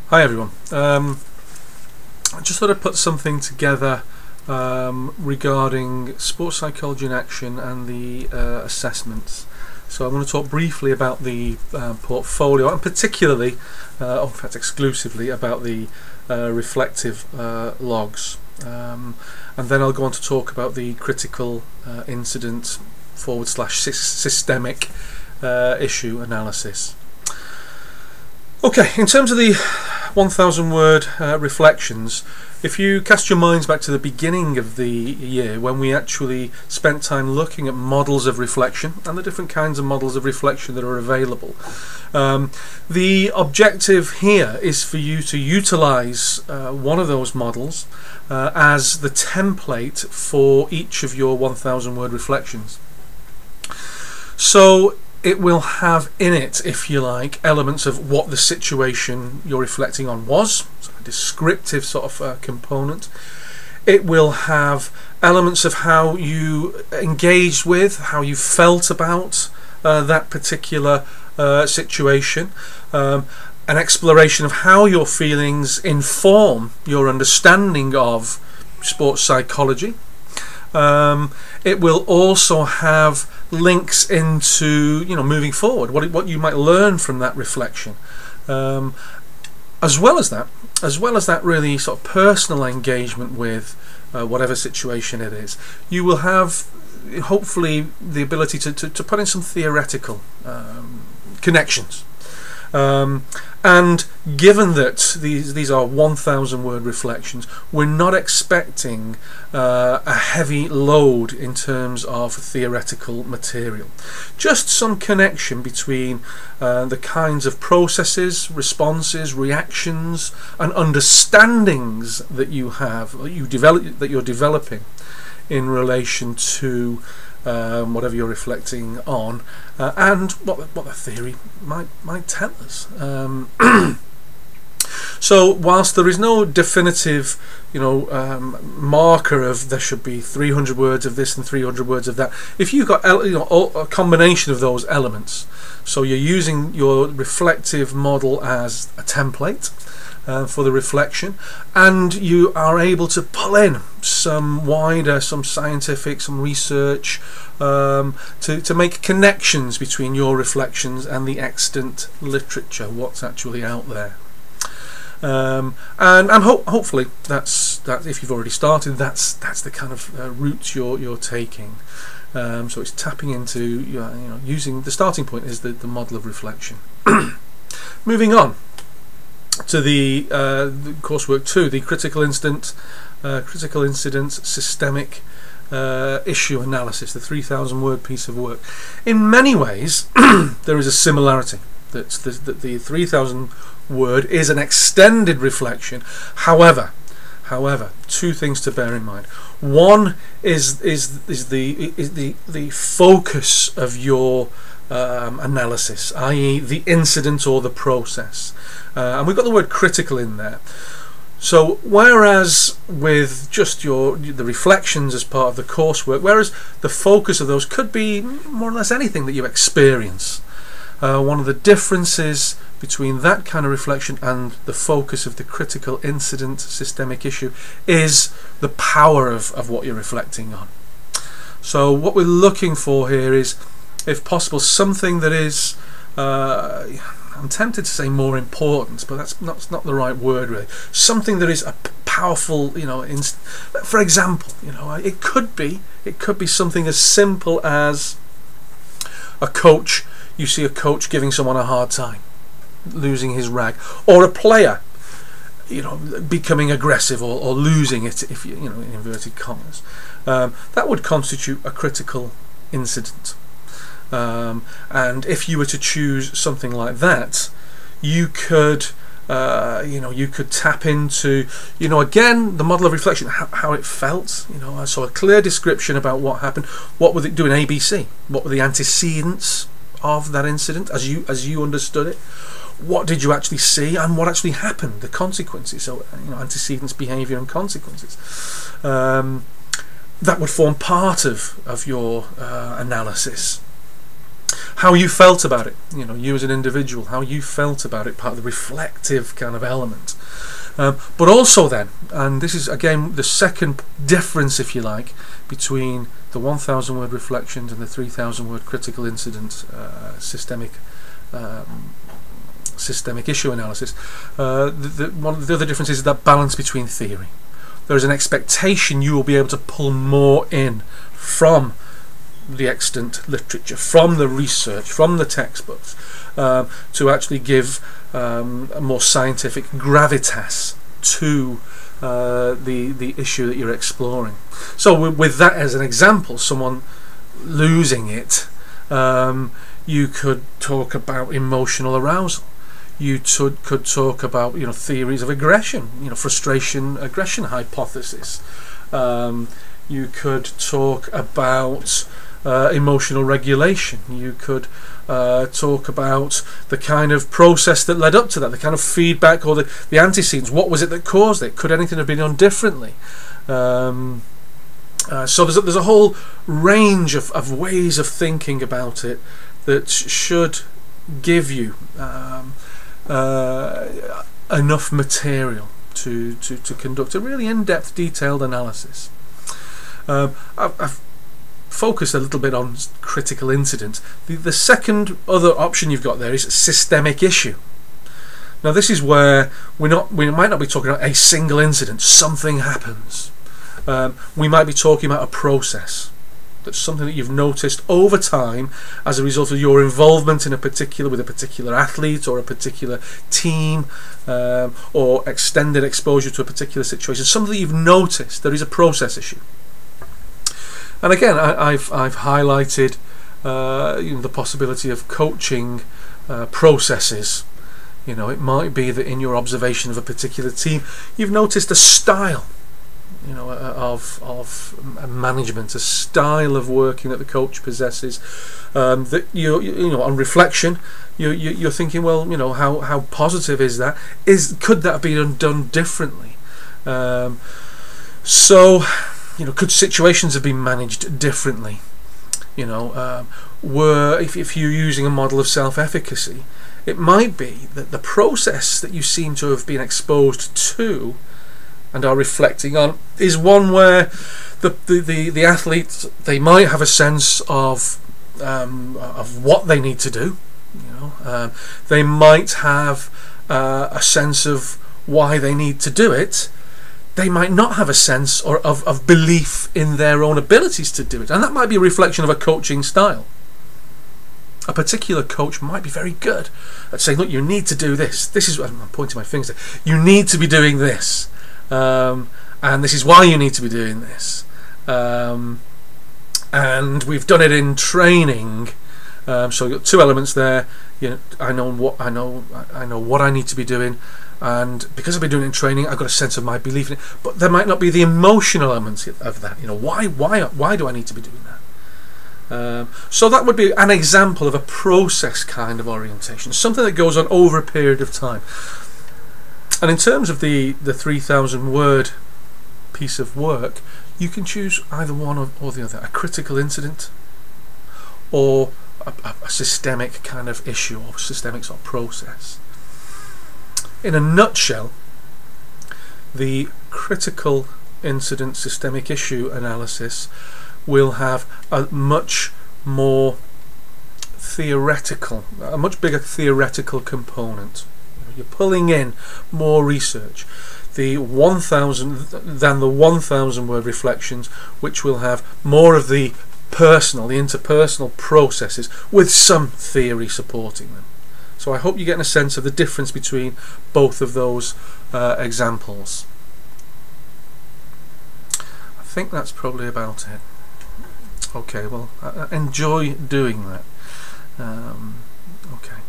Hi everyone. I just thought I'd put something together regarding sports psychology in action and the assessments. So I'm going to talk briefly about the portfolio, and particularly, in fact exclusively, about the reflective logs. And then I'll go on to talk about the critical incident / systemic issue analysis. Okay, in terms of the 1,000 word reflections, if you cast your minds back to the beginning of the year when we actually spent time looking at models of reflection and the different kinds of models of reflection that are available, the objective here is for you to utilize one of those models as the template for each of your 1,000 word reflections. So it will have in it, if you like, elements of what the situation you're reflecting on was, so a descriptive sort of component. It will have elements of how you engaged with, how you felt about that particular situation, an exploration of how your feelings inform your understanding of sports psychology. It will also have links into moving forward, what you might learn from that reflection, as well as that really sort of personal engagement with whatever situation it is. You will have hopefully the ability to put in some theoretical connections. And given that these are 1,000 word reflections, we're not expecting a heavy load in terms of theoretical material. Just some connection between the kinds of processes, responses, reactions and understandings that you have, that you're developing in relation to whatever you're reflecting on, and what the theory might tell us. So whilst there is no definitive marker of there should be 300 words of this and 300 words of that, if you've got a combination of those elements, so you're using your reflective model as a template for the reflection, and you are able to pull in some scientific, some research to make connections between your reflections and the extant literature, what's actually out there. And hopefully that's if you've already started, that's the kind of route you're taking. So it's tapping into using the starting point is the model of reflection. Moving on to the coursework 2, the critical incident systemic issue analysis, the 3,000 word piece of work. In many ways there is a similarity, that the 3,000 word is an extended reflection. However, two things to bear in mind. One is the focus of your analysis, i.e. the incident or the process, and we've got the word critical in there. So whereas with just the reflections as part of the coursework, whereas the focus of those could be more or less anything that you experience, one of the differences between that kind of reflection and the focus of the critical incident systemic issue is the power of what you're reflecting on. So what we're looking for here is, if possible, something that is I'm tempted to say more important, but that's not the right word really. Something that is a powerful, for example, it could be something as simple as a coach. You see a coach giving someone a hard time, losing his rag, or a player, becoming aggressive or losing it, if in inverted commas. That would constitute a critical incident. And if you were to choose something like that, you could you could tap into again the model of reflection, how it felt. So a clear description about what happened, what was it doing, ABC, what were the antecedents of that incident as you understood it, what did you actually see, and what actually happened, the consequences. So antecedents, behavior and consequences. That would form part of your analysis. how you felt about it, you know, you as an individual, how you felt about it, part of the reflective kind of element. But also then, and this is again the second difference, if you like, between the 1,000 word reflections and the 3,000 word critical incident systemic issue analysis. One of the other differences is that balance between theory. There is an expectation you will be able to pull more in from the extant literature, from the research, from the textbooks, to actually give a more scientific gravitas to the issue that you're exploring. So with that as an example, someone losing it, you could talk about emotional arousal. You could talk about, you know, theories of aggression, you know, frustration aggression hypothesis. You could talk about emotional regulation. You could talk about the kind of process that led up to that, the kind of feedback or the antecedents. What was it that caused it? Could anything have been done differently? So there's a whole range of ways of thinking about it that should give you enough material to conduct a really in-depth, detailed analysis. I've focused a little bit on critical incident. The second other option you've got there is systemic issue. Now this is where we might not be talking about a single incident. Something happens. We might be talking about a process. That's something that you've noticed over time as a result of your involvement in with a particular athlete or a particular team, or extended exposure to a particular situation. Something that you've noticed. There is a process issue. And again, I've highlighted you know, the possibility of coaching processes. You know, it might be that in your observation of a particular team, you've noticed a style, you know, of management, a style of working that the coach possesses. That you know, on reflection, you're thinking, well, you know, how positive is that? Could that have been done differently? So, you know, could situations have been managed differently? You know, if you're using a model of self-efficacy, it might be that the process that you seem to have been exposed to and are reflecting on is one where the athletes, they might have a sense of what they need to do. You know, they might have a sense of why they need to do it. They might not have a sense of belief in their own abilities to do it, and that might be a reflection of a coaching style. A particular coach might be very good at saying, look, you need to do this. This is, I'm pointing my fingers there. You need to be doing this. And this is why you need to be doing this. And we've done it in training. So you've got two elements there. You know, I know what I need to be doing, and because I've been doing it in training, I've got a sense of my belief in it. But there might not be the emotional elements of that. You know, why do I need to be doing that? So that would be an example of a process kind of orientation, something that goes on over a period of time. And in terms of the 3,000 word piece of work, you can choose either one or the other, a critical incident or a systemic kind of issue or systemic sort of process. In a nutshell, the critical incident systemic issue analysis will have a much more theoretical, a much bigger theoretical component. You're pulling in more research. The 1,000 word reflections, which will have more of the interpersonal processes with some theory supporting them. So I hope you're getting a sense of the difference between both of those examples. I think that's probably about it. Okay, well, enjoy doing that. Okay.